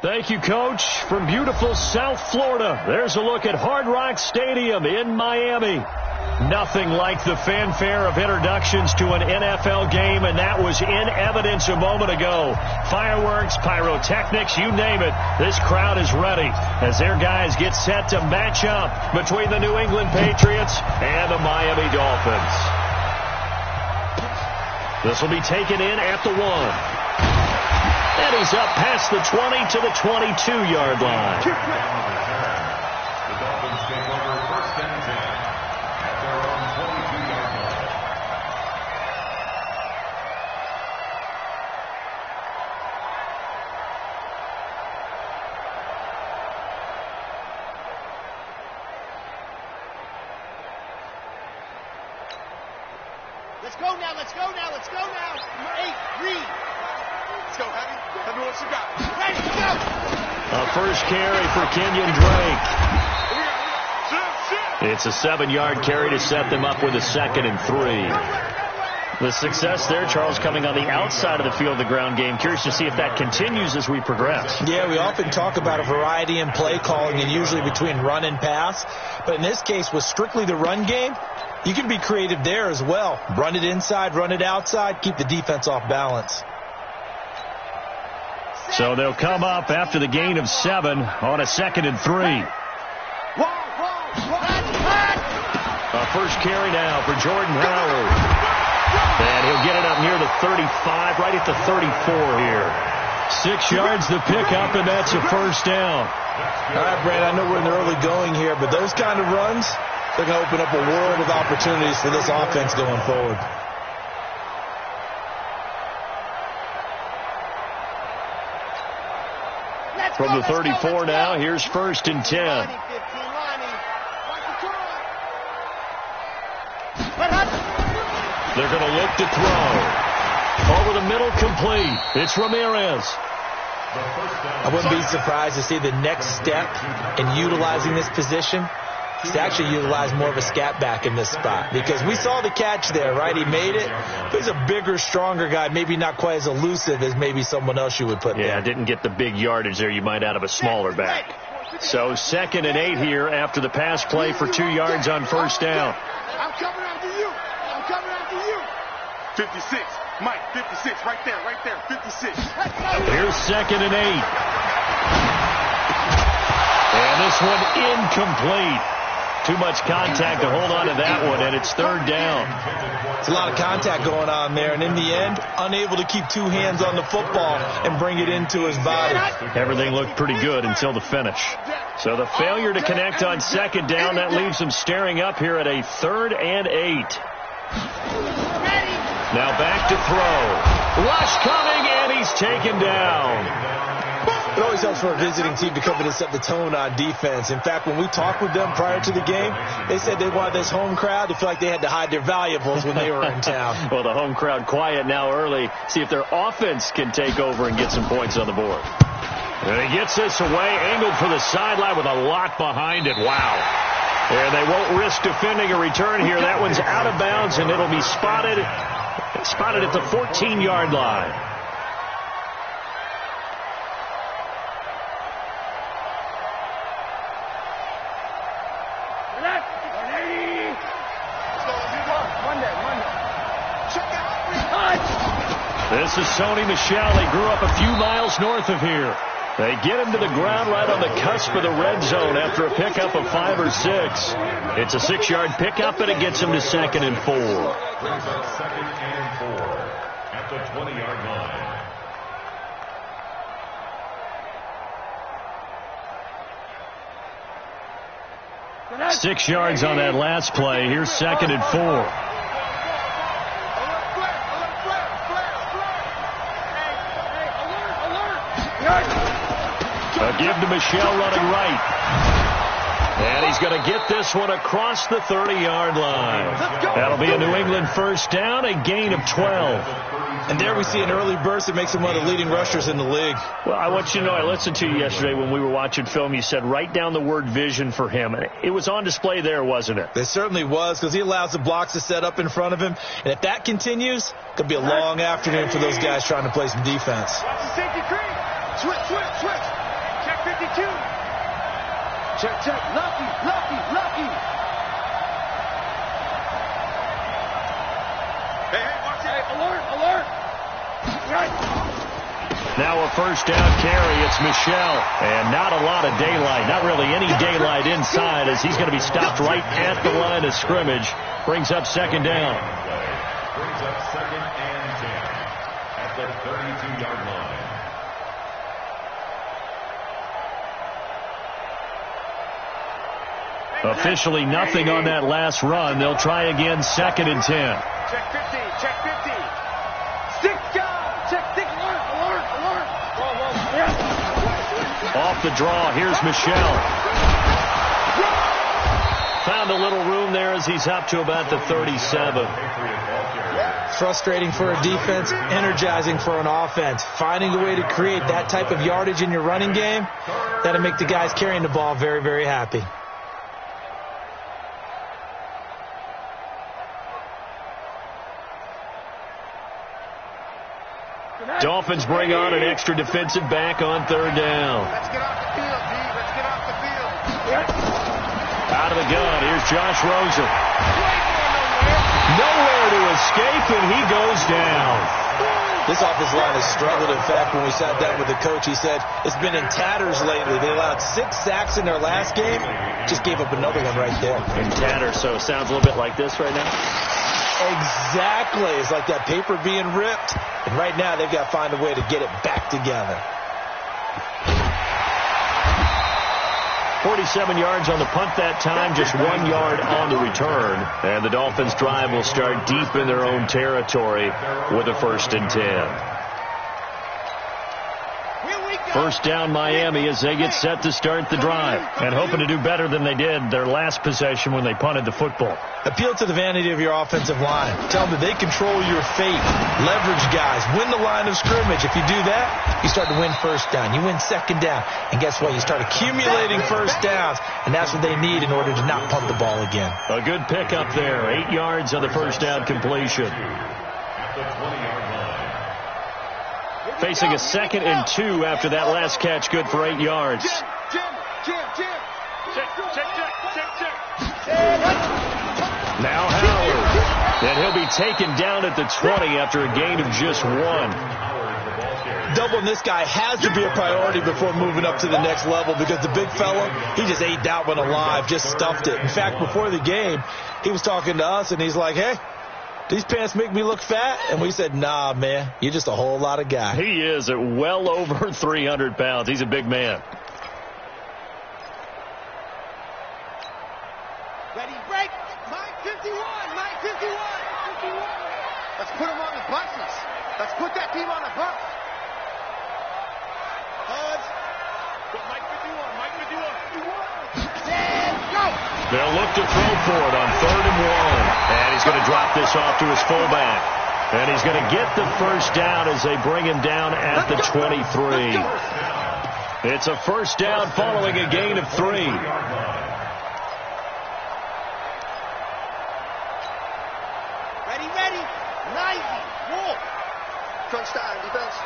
Thank you, Coach. From beautiful South Florida, there's a look at Hard Rock Stadium in Miami. Nothing like the fanfare of introductions to an NFL game, and that was in evidence a moment ago. Fireworks, pyrotechnics, you name it. This crowd is ready as their guys get set to match up between the New England Patriots and the Miami Dolphins. This will be taken in at the 1. And he's up past the 20 to the 22-yard line. The Dolphins take over 1st and 10 at their own 22-yard line. Let's go now, let's go now, let's go now. Number 8, Reed. Let's go, Heavy. Heavy, what you got? Ready, go! A first carry for Kenyon Drake. It's a 7-yard carry to set them up with a 2nd and 3. The success there, Charles, coming on the outside of the field of the ground game. Curious to see if that continues as we progress. Yeah, we often talk about a variety in play calling and usually between run and pass. But in this case, with strictly the run game, you can be creative there as well. Run it inside, run it outside, keep the defense off balance. So they'll come up after the gain of 7 on a 2nd and 3. A first carry now for Jordan Howard. And he'll get it up near the 35, right at the 34 here. 6 yards the pickup, and that's a first down. All right, Brad, I know we're in the early going here, but those kind of runs, they're going to open up a world of opportunities for this offense going forward. From the 34 now, here's 1st and 10. They're going to look to throw. Over the middle, complete. It's Ramirez. I wouldn't be surprised to see the next step in utilizing this position is to actually utilize more of a scat back in this spot, because we saw the catch there, right? He made it, but he's a bigger, stronger guy, maybe not quite as elusive as maybe someone else you would put there. Yeah, didn't get the big yardage there you might out of a smaller back. So 2nd and 8 here after the pass play for 2 yards on first down. I'm coming after you. I'm coming after you. 56. Mike, 56. Right there. 56. Here's 2nd and 8. And this one incomplete. Too much contact to hold on to that one, and it's 3rd down. It's a lot of contact going on there, and in the end, unable to keep 2 hands on the football and bring it into his body. Everything looked pretty good until the finish. So the failure to connect on 2nd down, that leaves him staring up here at a 3rd and 8. Now back to throw. Rush coming, and he's taken down. It always helps for a visiting team to come in and set the tone on defense. In fact, when we talked with them prior to the game, they said they wanted this home crowd to feel like they had to hide their valuables when they were in town. Well, the home crowd quiet now early. See if their offense can take over and get some points on the board. And he gets this away, angled for the sideline with a lot behind it. Wow. And they won't risk defending a return here. That one's out of bounds, and it'll be spotted at the 14-yard line. This is Sony Michel. He grew up a few miles north of here. They get him to the ground right on the cusp of the red zone after a pickup of 5 or 6. It's a 6-yard pickup, and it gets him to 2nd and 4. Brings up 2nd and 4 at the 20-yard line. 6 yards on that last play. Here's 2nd and 4. A give to Michel running right. And he's going to get this one across the 30-yard line. That'll be a New England first down, a gain of 12. And there we see an early burst that makes him one of the leading rushers in the league. Well, I want you to know, I listened to you yesterday when we were watching film. You said write down the word vision for him. It was on display there, wasn't it? It certainly was, because he allows the blocks to set up in front of him. And if that continues, it could be a long afternoon for those guys trying to play some defense. Switch. 52. Check. Lucky. Hey, watch it. Alert. Now a first down carry. It's Michel. And not a lot of daylight. Not really any daylight inside as he's going to be stopped right at the line of scrimmage. Brings up second down. Brings up second and 10 at the 32-yard line. Officially nothing on that last run. They'll try again second and 10. Check 50. Stick down. Check. Alert. Off the draw, here's Michel. Found a little room there as he's up to about the 37. Frustrating for a defense, energizing for an offense. Finding a way to create that type of yardage in your running game, that'll make the guys carrying the ball very, very happy. Dolphins bring on an extra defensive back on third down. Let's get off the field, D. Let's get off the field. Out of the gun, here's Josh Rosen. Nowhere to escape, and he goes down. This offensive line has struggled. In fact, when we sat down with the coach, he said it's been in tatters lately. They allowed 6 sacks in their last game. Just gave up another one right there. In tatters, so it sounds a little bit like this right now. Exactly. It's like that paper being ripped. And right now, they've got to find a way to get it back together. 47 yards on the punt that time, just 1 yard on the return. And the Dolphins' drive will start deep in their own territory with a 1st and 10. First down Miami as they get set to start the drive. And hoping to do better than they did their last possession when they punted the football. Appeal to the vanity of your offensive line. Tell them that they control your fate. Leverage guys. Win the line of scrimmage. If you do that, you start to win first down. You win second down. And guess what? You start accumulating first downs. And that's what they need in order to not punt the ball again. A good pickup there. 8 yards on the first down completion. At the 20-yard line. Facing a 2nd and 2 after that last catch. Good for 8 yards. Jim. Check. Now Howard. And he'll be taken down at the 20 after a gain of just 1. Doubling this guy has to be a priority before moving up to the next level because the big fella, he just ate that one alive, just stuffed it. In fact, before the game, he was talking to us, and he's like, hey, these pants make me look fat? And we said, nah, man, you're just a whole lot of guy. He is at well over 300 pounds. He's a big man. Ready, break. Mike 51. Let's put him on the buses. Let's put that team on the bus. Huds. Mike 51. And go. They'll look to throw for it on 3rd and 1. And he's going to drop this off to his fullback. And he's going to get the first down as they bring him down at the 23. It's a first down following a gain of 3. Ready. 90. Wolf. Crunch time, defense.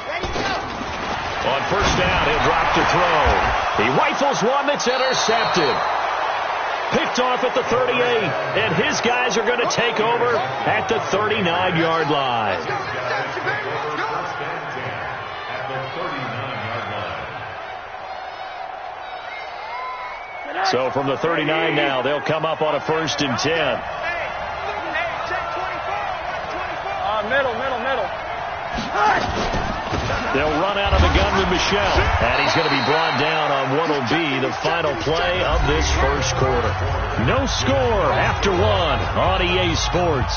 Ready, go. On first down, he'll drop to throw. He rifles one that's intercepted. Picked off at the 38, and his guys are going to take over at the 39-yard line. So from the 39 now, they'll come up on a 1st and 10. Middle. They'll run out of the gun with Michel, and he's going to be brought down on what will be the final play of this first quarter. No score after 1 on EA Sports.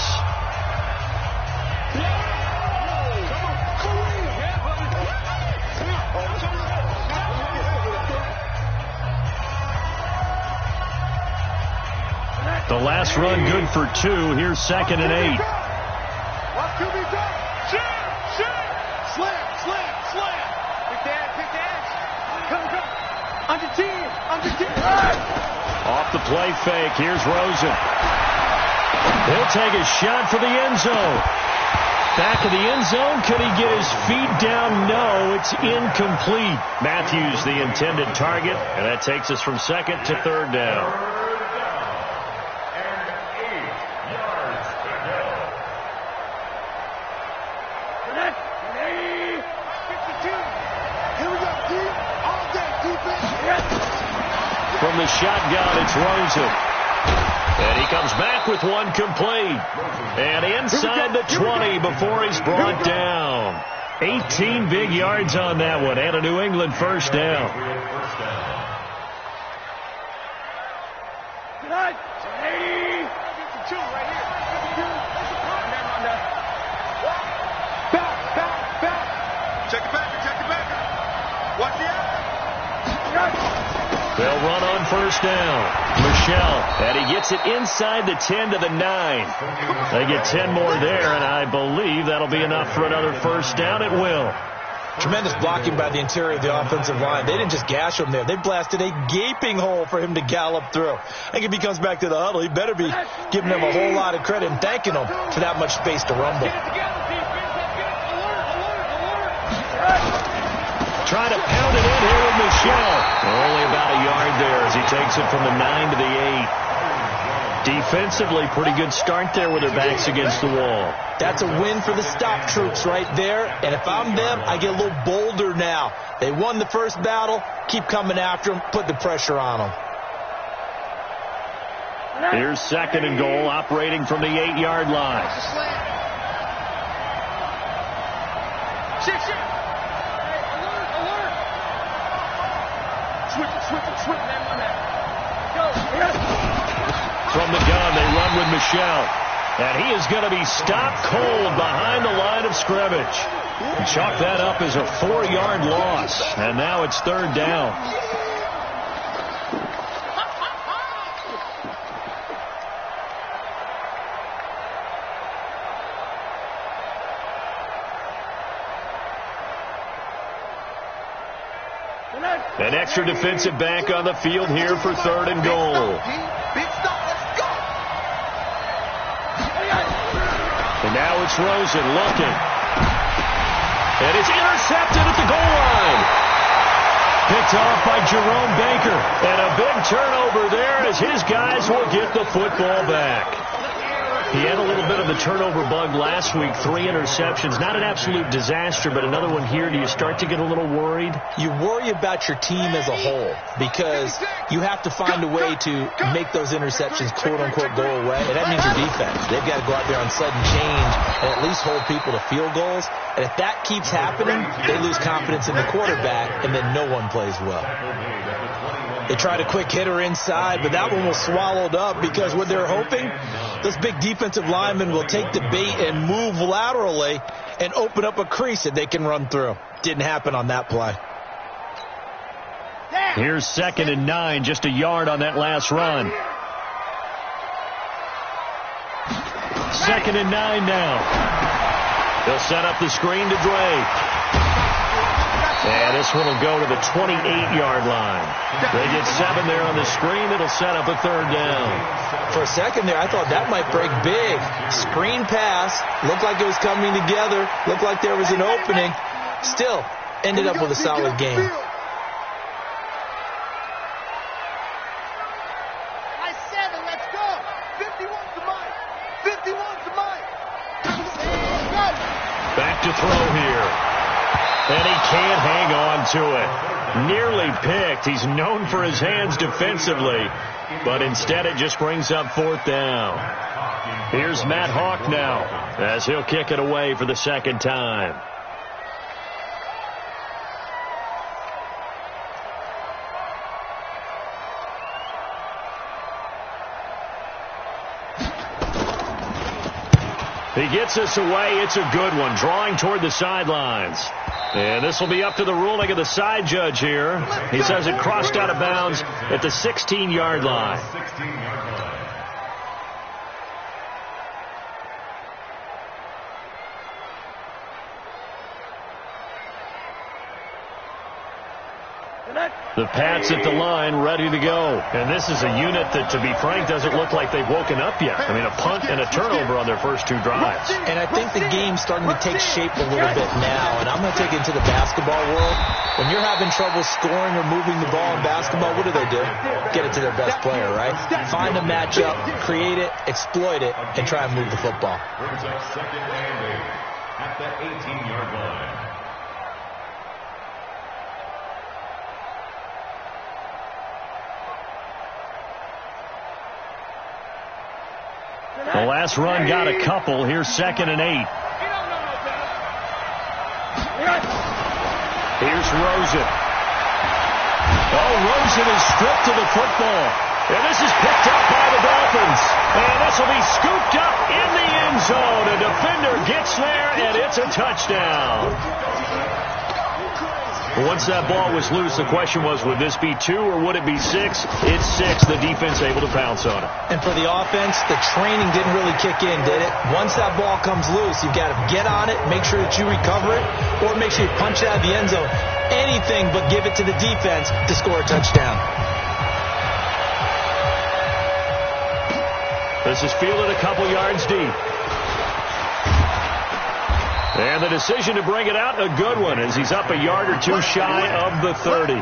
The last run good for 2. Here's 2nd and 8. Off the play fake. Here's Rosen. He'll take a shot for the end zone. Back of the end zone. Can he get his feet down? No, it's incomplete. Matthews the intended target, and that takes us from second to third down. From the shotgun, it's Rosen. And he comes back with one complete. And inside the 20 before he's brought down. 18 big yards on that one and a New England first down. Back. Check it back. Watch the out. They'll run on first down. Michelle, and he gets it inside the 10 to the 9. They get 10 more there, and I believe that'll be enough for another first down. It will. Tremendous blocking by the interior of the offensive line. They didn't just gash him there. They blasted a gaping hole for him to gallop through. I think if he comes back to the huddle, he better be giving them a whole lot of credit and thanking them for that much space to rumble. Trying to pound it in here with Michelle. Only about a yard there as he takes it from the 9 to the 8. Defensively, pretty good start there with their backs against the wall. That's a win for the stop troops right there. And if I'm them, I get a little bolder now. They won the first battle. Keep coming after them. Put the pressure on them. Here's second and goal, operating from the 8-yard line. From the gun, they run with Michelle. And he is going to be stopped cold behind the line of scrimmage. And chalk that up as a 4-yard loss. And now it's third down. An extra defensive back on the field here for third and goal. And now it's Rosen looking. And it's intercepted at the goal line. Picked off by Jerome Baker. And a big turnover there as his guys will get the football back. He had a little bit of the turnover bug last week, 3 interceptions. Not an absolute disaster, but another one here. Do you start to get a little worried? You worry about your team as a whole because you have to find a way to make those interceptions, quote-unquote, go away. And that means your defense. They've got to go out there on sudden change and at least hold people to field goals. And if that keeps happening, they lose confidence in the quarterback, and then no one plays well. They tried a quick hitter inside, but that one was swallowed up because what they're hoping, those big defensive linemen will take the bait and move laterally and open up a crease that they can run through. Didn't happen on that play. Here's second and 9, just a yard on that last run. Second and 9 now. They'll set up the screen to Drake. And this one will go to the 28-yard line. They get 7 there on the screen. It'll set up a third down. For a second there, I thought that might break big. Screen pass. Looked like it was coming together. Looked like there was an opening. Still, ended up with a solid game. Let's go. 51's the Mike. 51's the Mike. Back to throw here. And he can't hang on to it. Nearly picked. He's known for his hands defensively, but instead it just brings up fourth down. Here's Matt Hawk now as he'll kick it away for the second time. He gets us away. It's a good one, drawing toward the sidelines. And this will be up to the ruling of the side judge here. He says it crossed out of bounds at the 16-yard line. The Pats at the line, ready to go. And this is a unit that, to be frank, doesn't look like they've woken up yet. I mean, a punt and a turnover on their first two drives. And I think the game's starting to take shape a little bit now. And I'm going to take it into the basketball world. When you're having trouble scoring or moving the ball in basketball, what do? Get it to their best player, right? Find a matchup, create it, exploit it, and try and move the football. Brings up second and 8 at the 18-yard line. The last run got a couple. Here's second and 8. Here's Rosen. Oh, Rosen is stripped to the football. And this is picked up by the Dolphins. And this will be scooped up in the end zone. A defender gets there, and it's a touchdown. Once that ball was loose, the question was, would this be 2 or would it be 6? It's 6. The defense able to pounce on it. And for the offense, the training didn't really kick in, did it? Once that ball comes loose, you've got to get on it, make sure that you recover it, or make sure you punch it out of the end zone. Anything but give it to the defense to score a touchdown. This is fielded a couple yards deep. And the decision to bring it out, a good one, as he's up a yard or two shy of the 30.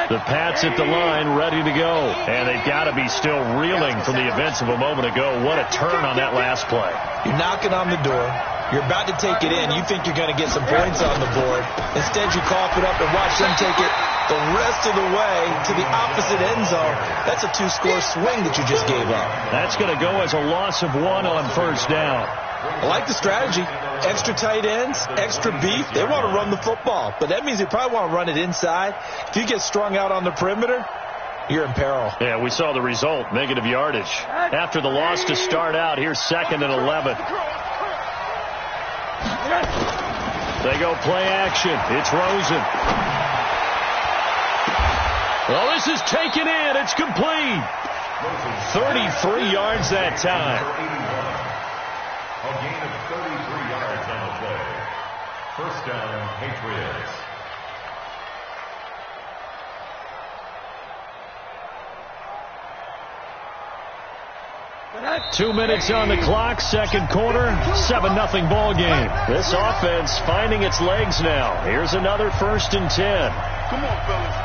The Pats at the line, ready to go. And they've got to be still reeling from the events of a moment ago. What a turn on that last play. You're knocking on the door. You're about to take it in. You think you're going to get some points on the board. Instead, you cough it up and watch them take it the rest of the way to the opposite end zone. That's a 2-score swing that you just gave up. That's going to go as a loss of 1 on first down. I like the strategy. Extra tight ends, extra beef. They want to run the football, but that means they probably want to run it inside. If you get strung out on the perimeter, you're in peril. Yeah, we saw the result, negative yardage. After the loss to start out, here's second and 11. They go play action. It's Rosen. Well, this is taken in. It's complete. 33 yards that time. A gain of 33 yards on the play. First down, Patriots. Two minutes on the clock, second quarter, 7-0 ball game. This offense finding its legs now. Here's another 1st and 10. Come on, fellas.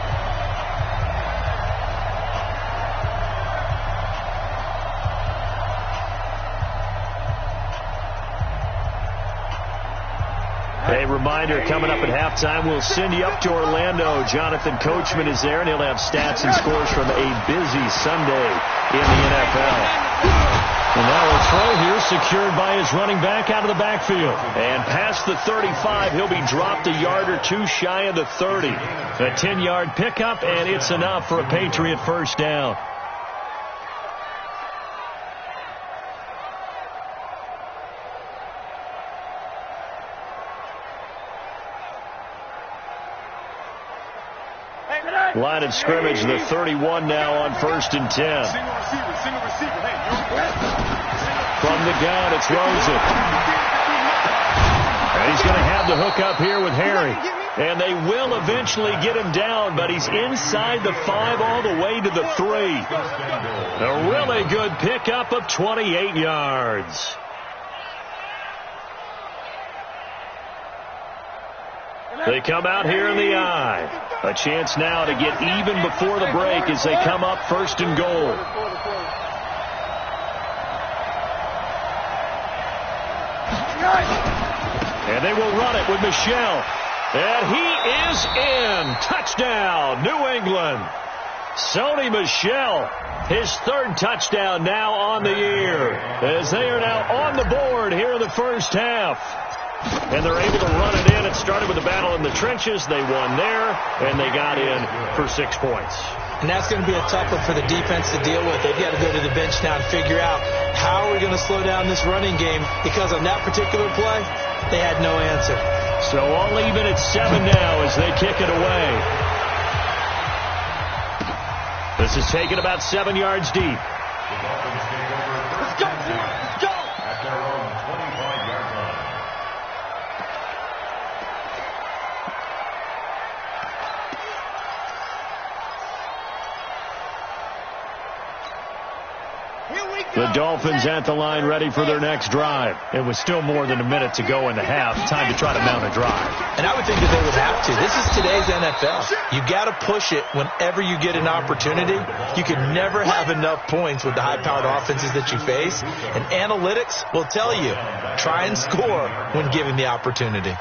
A reminder, coming up at halftime, we'll send you up to Orlando. Jonathan Coachman is there, and he'll have stats and scores from a busy Sunday in the NFL. And now a throw here secured by his running back out of the backfield. And past the 35, he'll be dropped a yard or two shy of the 30. A 10-yard pickup, and it's enough for a Patriot first down. Line of scrimmage, the 31 now on 1st and 10. Single receiver. From the gun, it's Rosen. And he's going to have the hook up here with Harry. And they will eventually get him down, but he's inside the 5 all the way to the 3. A really good pickup of 28 yards. They come out here in the eye. A chance now to get even before the break as they come up 1st and goal. And they will run it with Michel. And he is in. Touchdown, New England. Sony Michel, his 3rd touchdown now on the year, as they are now on the board here in the first half. And they're able to run it in. It started with a battle in the trenches. They won there, and they got in for 6 points. And that's going to be a tough one for the defense to deal with. They've got to go to the bench now and figure out how are we going to slow down this running game, because on that particular play, they had no answer. So all even at 7 now as they kick it away. This is taken about 7 yards deep. The Dolphins take over first and 10 at their own 25-yard line. The Dolphins at the line ready for their next drive. It was still more than a minute to go in the half. Time to try to mount a drive. And I would think that they would have to. This is today's NFL. You got to push it whenever you get an opportunity. You can never have enough points with the high-powered offenses that you face. And analytics will tell you, try and score when given the opportunity.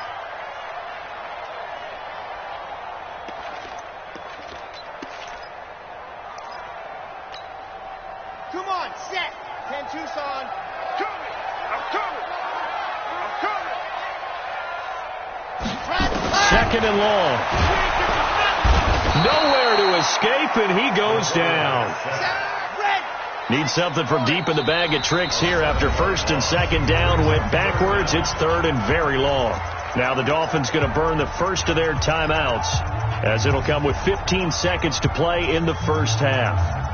Come on, set. 10 Tucson. Coming. I'm coming. I'm coming. Second and long. Nowhere to escape, and he goes down. Needs something from deep in the bag of tricks here after first and second down went backwards. It's third and very long. Now the Dolphins going to burn the first of their timeouts as it'll come with 15 seconds to play in the first half.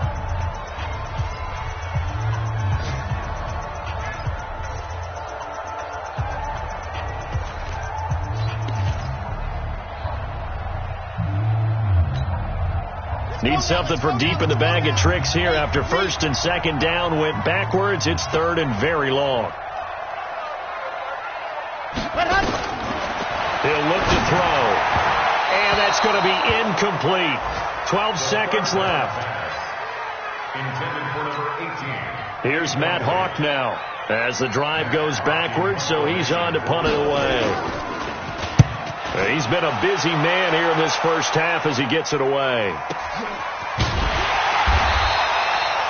Needs something from deep in the bag of tricks here after first and second down went backwards. It's third and very long. He'll look to throw. And that's going to be incomplete. 12 seconds left. Intended for number 18. Here's Matt Hawk now as the drive goes backwards, so he's on to punt it away. He's been a busy man here in this first half as he gets it away.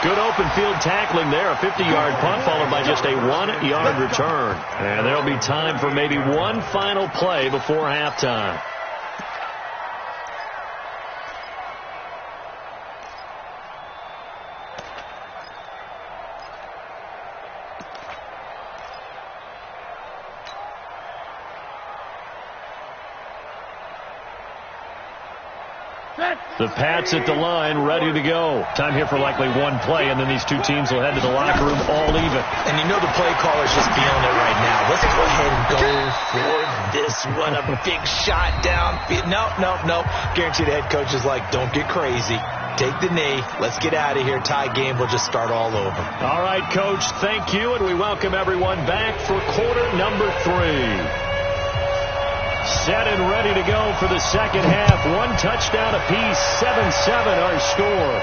Good open field tackling there. A 50-yard punt followed by just a 1-yard return. And there'll be time for maybe one final play before halftime. The Pats at the line, ready to go. Time here for likely one play, and then these two teams will head to the locker room all even. And you know the play caller's just feeling it right now. Let's go ahead and go for this one. A big shot down. No. Guarantee the head coach is like, don't get crazy. Take the knee. Let's get out of here. Tie game will just start all over. All right, Coach, thank you, and we welcome everyone back for quarter number 3. Set and ready to go for the second half. One touchdown apiece, 7-7 our score.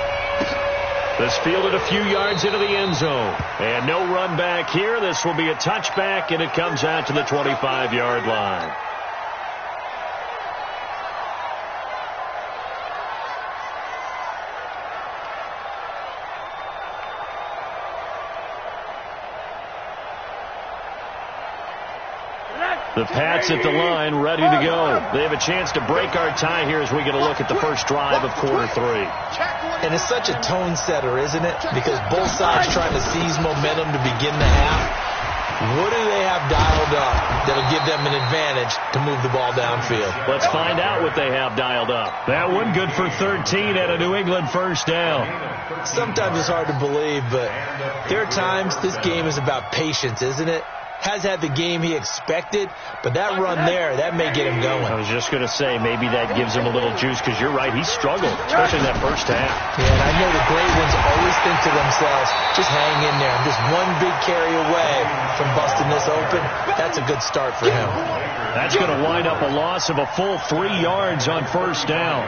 This fielded a few yards into the end zone. And no run back here. This will be a touchback, and it comes out to the 25-yard line. The Pats at the line, ready to go. They have a chance to break our tie here as we get a look at the first drive of quarter 3. And it's such a tone setter, isn't it? Because both sides trying to seize momentum to begin the half. What do they have dialed up that'll give them an advantage to move the ball downfield? Let's find out what they have dialed up. That one good for 13 at a New England first down. Sometimes it's hard to believe, but there are times this game is about patience, isn't it? Has had the game he expected, but that run there, that may get him going. I was just going to say, maybe that gives him a little juice, because you're right, he struggled, especially in that first half. Yeah, and I know the great ones always think to themselves, just hang in there. I'm just one big carry away from busting this open. That's a good start for him. That's going to wind up a loss of a full 3 yards on first down.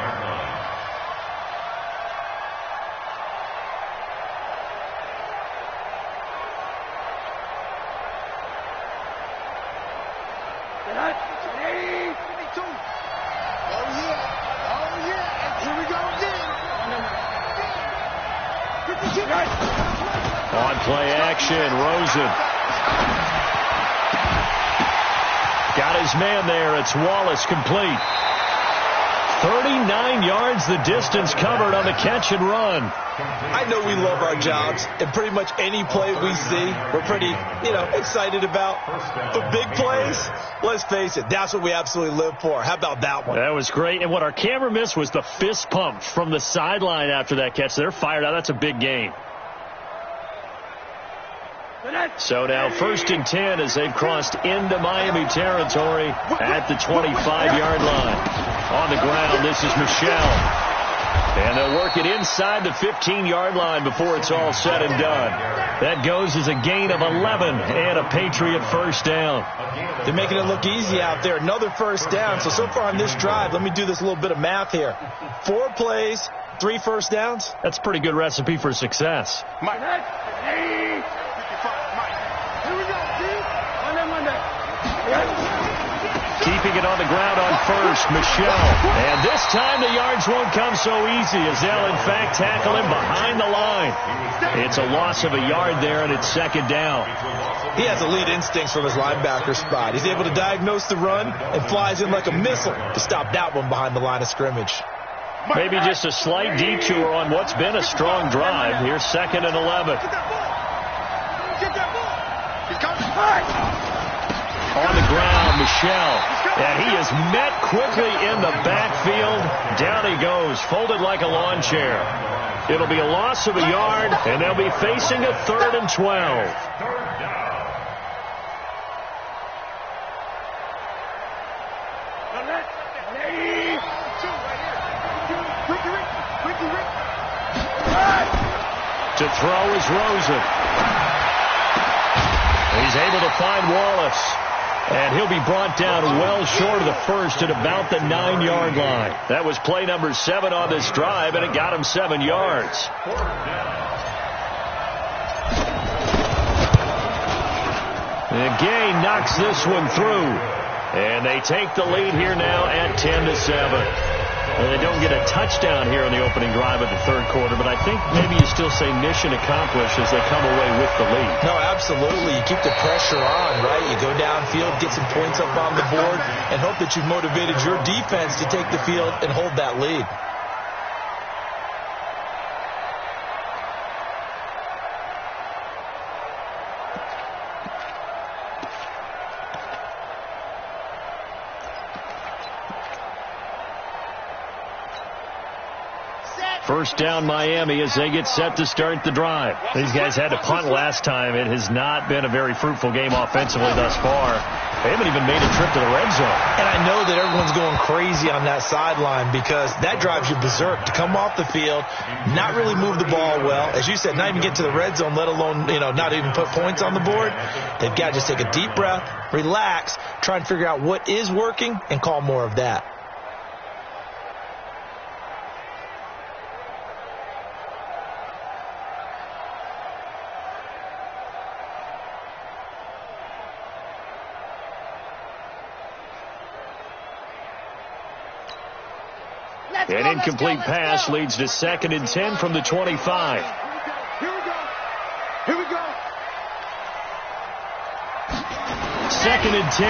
On play action, Rosen. Got his man there. It's Wallace complete. 39 yards the distance covered on the catch and run. I know we love our jobs, and pretty much any play we see, we're pretty, excited about. But big plays, let's face it, that's what we absolutely live for. How about that one? That was great. And what our camera missed was the fist pump from the sideline after that catch. They're fired out. That's a big game. So now first and 10 as they've crossed into Miami territory at the 25-yard line. On the ground, this is Michelle. And they'll work it inside the 15-yard line before it's all said and done. That goes as a gain of 11 and a Patriot first down. They're making it look easy out there. Another first down. So far on this drive, let me do this little bit of math here. 4 plays, 3 first downs. That's a pretty good recipe for success. Mike. Hey. 55, Mike. Here we go, dude. Keeping it on the ground on first, Michelle. And this time the yards won't come so easy as they'll, in fact, tackle him behind the line. It's a loss of a yard there, and it's second down. He has elite instincts from his linebacker spot. He's able to diagnose the run and flies in like a missile to stop that one behind the line of scrimmage. Maybe just a slight detour on what's been a strong drive. Here's 2nd and 11. On the ground, Michelle. And he is met quickly in the backfield. Down he goes, folded like a lawn chair. It'll be a loss of a yard, and they'll be facing a 3rd and 12. To throw is Rosen. He's able to find Wallace. And he'll be brought down well short of the first at about the 9-yard line. That was play number 7 on this drive, and it got him 7 yards. And Gay knocks this one through. And they take the lead here now at 10-7. And they don't get a touchdown here in the opening drive of the 3rd quarter, but I think maybe you still say mission accomplished as they come away with the lead. No, absolutely. You keep the pressure on, right? You go downfield, get some points up on the board, and hope that you've motivated your defense to take the field and hold that lead. First down Miami as they get set to start the drive. These guys had to punt last time. It has not been a very fruitful game offensively thus far. They haven't even made a trip to the red zone. And I know that everyone's going crazy on that sideline because that drives you berserk to come off the field, not really move the ball well. As you said, not even get to the red zone, let alone, not even put points on the board. They've got to just take a deep breath, relax, try and figure out what is working and call more of that. An incomplete pass leads to 2nd and 10 from the 25. Here we go. 2nd and 10.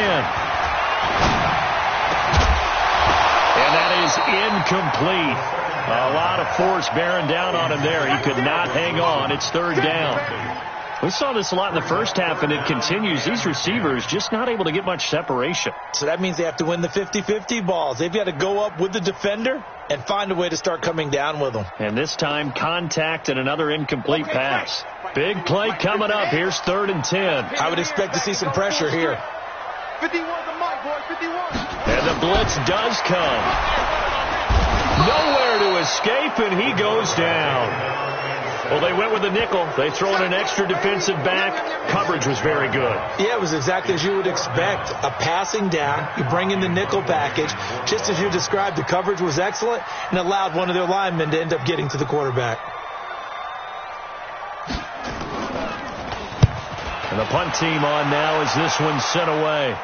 And that is incomplete. A lot of force bearing down on him there. He could not hang on. It's 3rd down. We saw this a lot in the first half, and it continues. These receivers just not able to get much separation. So that means they have to win the 50-50 balls. They've got to go up with the defender and find a way to start coming down with them. And this time, contact and another incomplete pass. Big play coming up. Here's 3rd and 10. I would expect to see some pressure here. 51 the mic, boy, 51. And the blitz does come. Nowhere to escape, and he goes down. Well, they went with the nickel. They throw in an extra defensive back. Coverage was very good. Yeah, it was exactly as you would expect. A passing down. You bring in the nickel package. Just as you described, the coverage was excellent and allowed one of their linemen to end up getting to the quarterback. And the punt team on now as this one's sent away.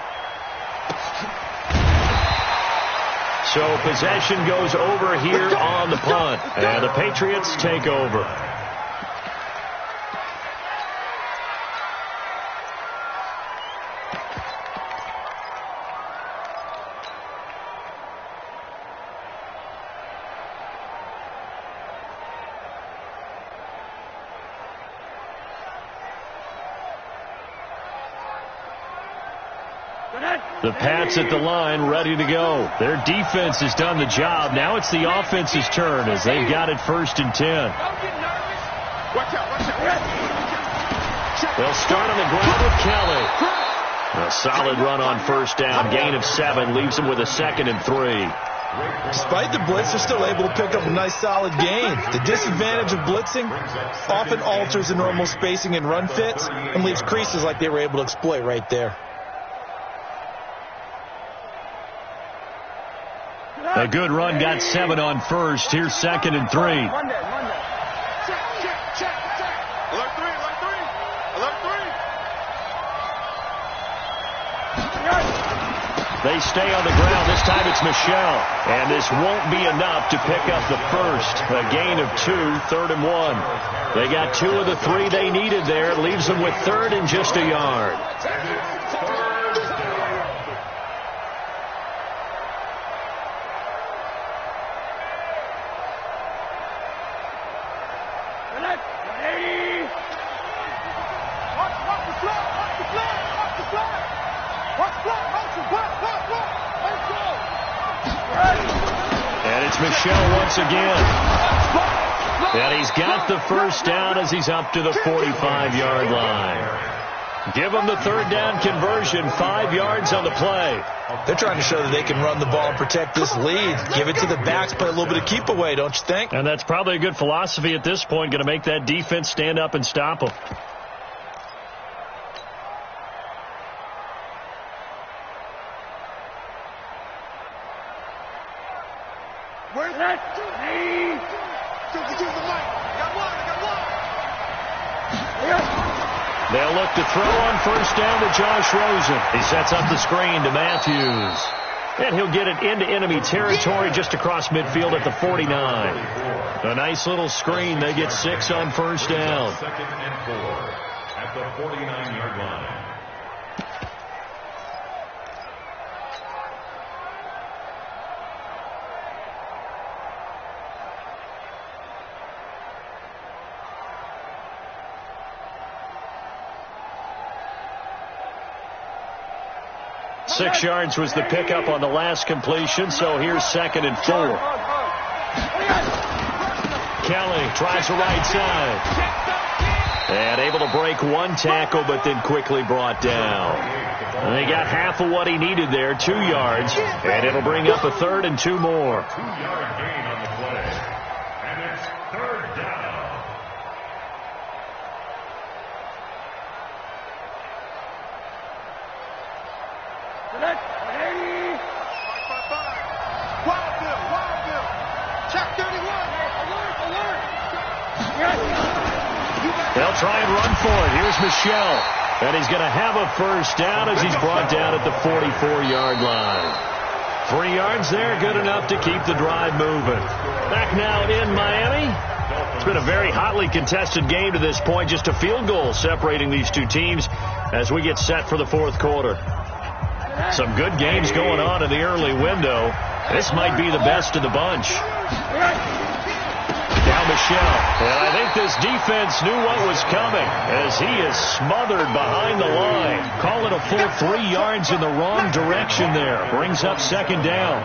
So possession goes over here on the punt. And the Patriots take over. The Pats at the line, ready to go. Their defense has done the job. Now it's the offense's turn as they've got it 1st and 10. They'll start on the ground with Kelly. A solid run on 1st down. Gain of 7 leaves them with a 2nd and 3. Despite the blitz, they're still able to pick up a nice solid gain. The disadvantage of blitzing often alters the normal spacing and run fits and leaves creases like they were able to exploit right there. A good run got 7 on first. Here's 2nd and 3. Check. Alert 3. Alert 3. They stay on the ground. This time it's Michelle. And this won't be enough to pick up the first. A gain of 2, 3rd and 1. They got 2 of the 3 they needed there. Leaves them with 3rd and just a yard. And it's Michelle once again. And he's got the first down as he's up to the 45-yard line. Give him the 3rd down conversion, 5 yards on the play. They're trying to show that they can run the ball and protect this lead. Give it to the backs, play a little bit of keep away, don't you think? And that's probably a good philosophy at this point, going to make that defense stand up and stop them. Where's that? They'll look to throw on first down to Josh Rosen. He sets up the screen to Matthews. And he'll get it into enemy territory just across midfield at the 49. A nice little screen. They get 6 on first down. 2nd and 4 at the 49-yard line. Six yards was the pickup on the last completion, so here's 2nd and 4. Kelly tries the right side. And able to break one tackle, but then quickly brought down. And they got half of what he needed there, 2 yards. And it'll bring up a 3rd and 2 more. 2-yard gain on the play. And it's 3rd down. They'll try and run for it. Here's Michelle. And he's going to have a first down as he's brought down at the 44-yard line. 3 yards there, good enough to keep the drive moving. Back now in Miami. It's been a very hotly contested game to this point. Just a field goal separating these two teams as we get set for the 4th quarter. Some good games going on in the early window. This might be the best of the bunch. Now Michelle. And I think this defense knew what was coming as he is smothered behind the line. Call it a full 3 yards in the wrong direction there. Brings up 2nd down.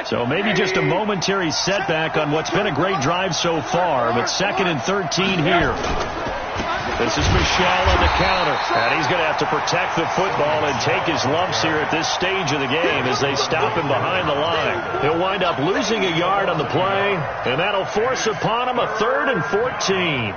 So maybe just a momentary setback on what's been a great drive so far, but 2nd and 13 here. This is Michelle on the counter, and he's going to have to protect the football and take his lumps here at this stage of the game as they stop him behind the line. He'll wind up losing a yard on the play, and that'll force upon him a 3rd and 14.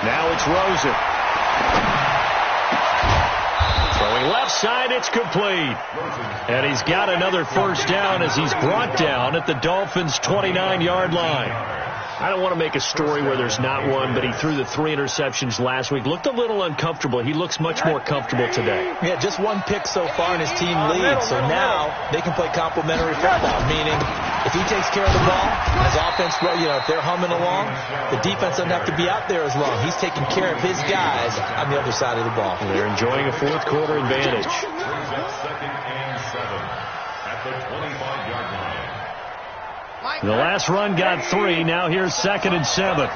Now it's Rosen. Throwing left side, it's complete. And he's got another first down as he's brought down at the Dolphins' 29-yard line. I don't want to make a story where there's not one, but he threw the 3 interceptions last week. Looked a little uncomfortable. He looks much more comfortable today. Yeah, just 1 pick so far and his team leads. So now they can play complementary football, meaning if he takes care of the ball, his offense, if they're humming along, the defense doesn't have to be out there as long. He's taking care of his guys on the other side of the ball. They're enjoying a 4th quarter advantage. 2nd and 7 at the 25-yard line. The last run got 3. Now here's 2nd and 7.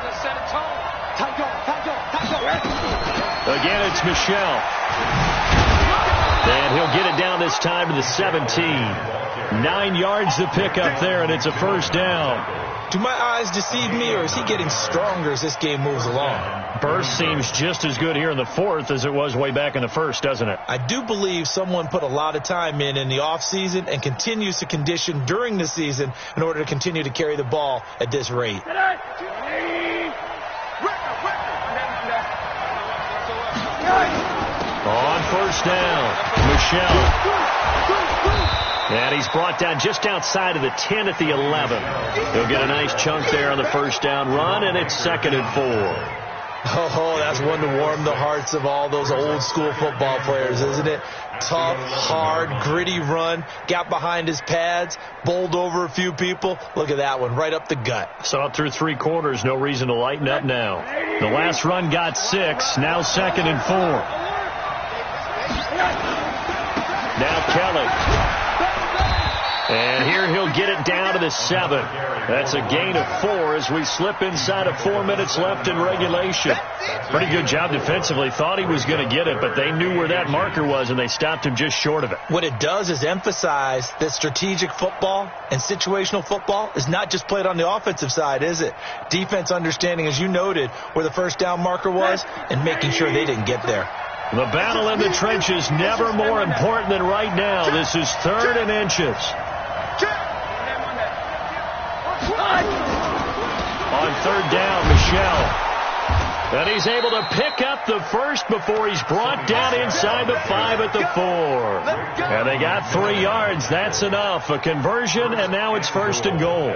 Again, it's Michelle. And he'll get it down to this time to the 17. 9 yards to pick up there, and it's a first down. Do my eyes deceive me, or is he getting stronger as this game moves along? Burst seems just as good here in the fourth as it was way back in the first, doesn't it? I do believe someone put a lot of time in the offseason and continues to condition during the season in order to continue to carry the ball at this rate. On first down, Michelle. And he's brought down just outside of the 10 at the 11. He'll get a nice chunk there on the first down run, and it's 2nd and 4. Oh, that's one to warm the hearts of all those old school football players, isn't it? Tough, hard, gritty run, got behind his pads, bowled over a few people. Look at that one, right up the gut. Saw it through 3 quarters, no reason to lighten up now. The last run got 6, now 2nd and 4. Now Kelly. And here he'll get it down to the 7. That's a gain of 4 as we slip inside of 4 minutes left in regulation. Pretty good job defensively. Thought he was going to get it, but they knew where that marker was, and they stopped him just short of it. What it does is emphasize that strategic football and situational football is not just played on the offensive side, is it? Defense understanding, as you noted, where the first down marker was and making sure they didn't get there. The battle in the trenches never more important than right now. This is 3rd and inches. On 3rd down, Michelle. And he's able to pick up the first before he's brought down inside the 5 at the 4. And they got 3 yards. That's enough. A conversion, and now it's 1st and goal.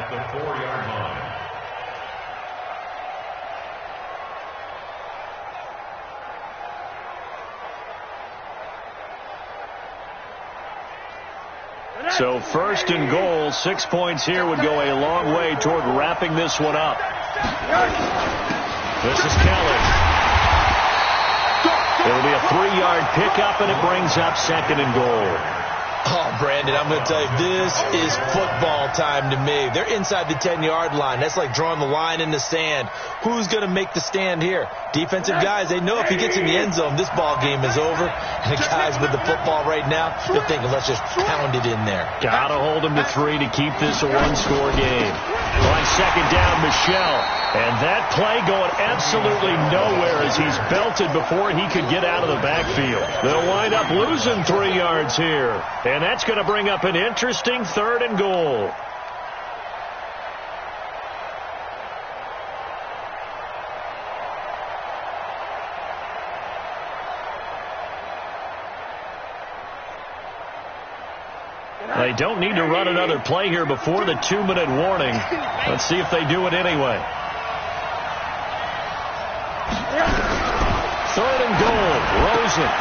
So 1st and goal, 6 points here would go a long way toward wrapping this one up. This is Kelly. It'll be a 3-yard pickup, and it brings up 2nd and goal. Oh, Brandon, I'm going to tell you, this is football time to me. They're inside the 10-yard line. That's like drawing the line in the sand. Who's going to make the stand here? Defensive guys, they know if he gets in the end zone, this ball game is over. And the guys with the football right now, they're thinking, let's just pound it in there. Got to hold him to 3 to keep this a 1-score game. On 2nd down, Michelle. And that play going absolutely nowhere as he's belted before he could get out of the backfield. They'll wind up losing 3 yards here. And that's going to bring up an interesting 3rd and goal. They don't need to run another play here before the 2-minute warning. Let's see if they do it anyway. 3rd and goal. Rosen.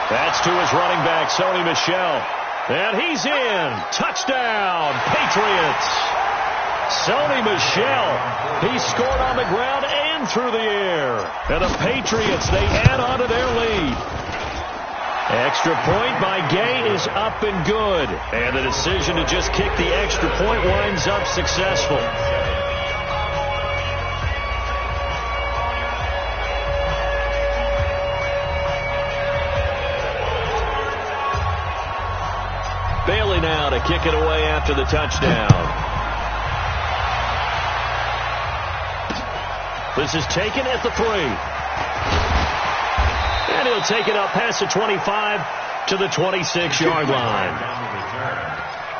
That's to his running back, Sony Michel. And he's in. Touchdown, Patriots. Sony Michel. He scored on the ground and through the air. And the Patriots, they add on to their lead. Extra point by Gay is up and good. And the decision to just kick the extra point winds up successful. Bailey now to kick it away after the touchdown. This is taken at the 3. And he'll take it up past the 25 to the 26-yard line.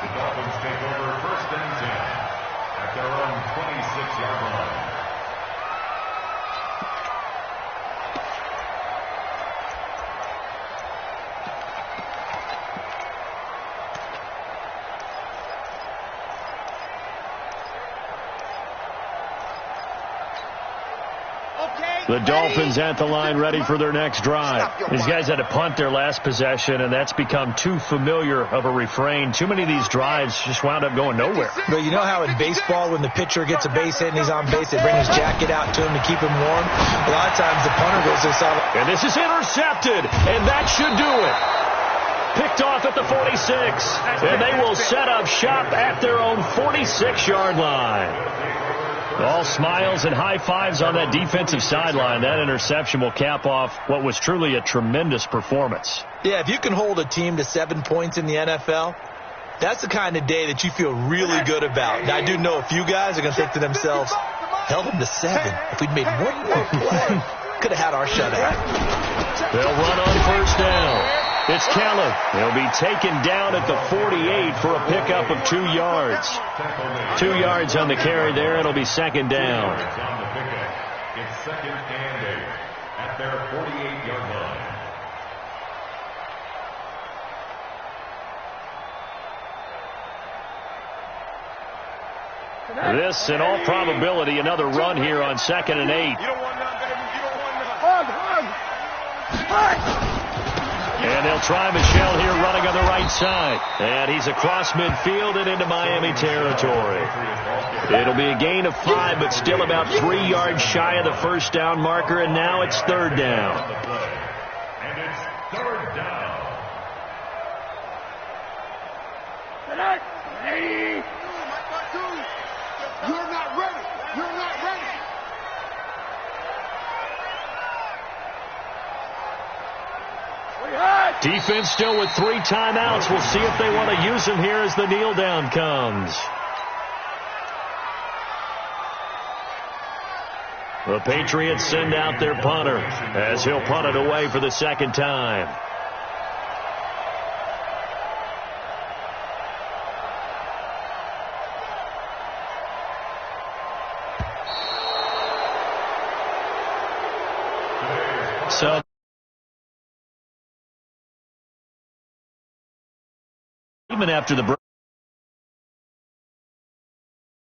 The Dolphins take over 1st and 10 at their own 26-yard line. The Dolphins at the line ready for their next drive. These guys had to punt their last possession, and that's become too familiar of a refrain. Too many of these drives just wound up going nowhere. But you know how in baseball, when the pitcher gets a base hit and he's on base, they bring his jacket out to him to keep him warm? A lot of times the punter goes to solid. And this is intercepted, and that should do it. Picked off at the 46, and they will set up shop at their own 46-yard line. All smiles and high fives on that defensive sideline. That interception will cap off what was truly a tremendous performance. Yeah, if you can hold a team to 7 points in the NFL, that's the kind of day that you feel really good about. Now, I do know a few guys are going to think to themselves, held them to 7. If we'd made one more play, could have had our shutout. They'll run on first down. It's Kelly. He'll be taken down at the 48 for a pickup of 2 yards. 2 yards on the carry there. It'll be second down. It's second and 8 at their 48-yard line. This, in all probability, another run here on second and 8. You don't want none, baby. You don't want none. Hug. And they'll try Michelle here running on the right side. And he's across midfield and into Miami territory. It'll be a gain of 5, but still about 3 yards shy of the first down marker, and now it's third down. And it's third down. You're not ready. You're not ready. Defense still with 3 timeouts. We'll see if they want to use them here as the kneel down comes. The Patriots send out their punter as he'll punt it away for the second time. So even after the break.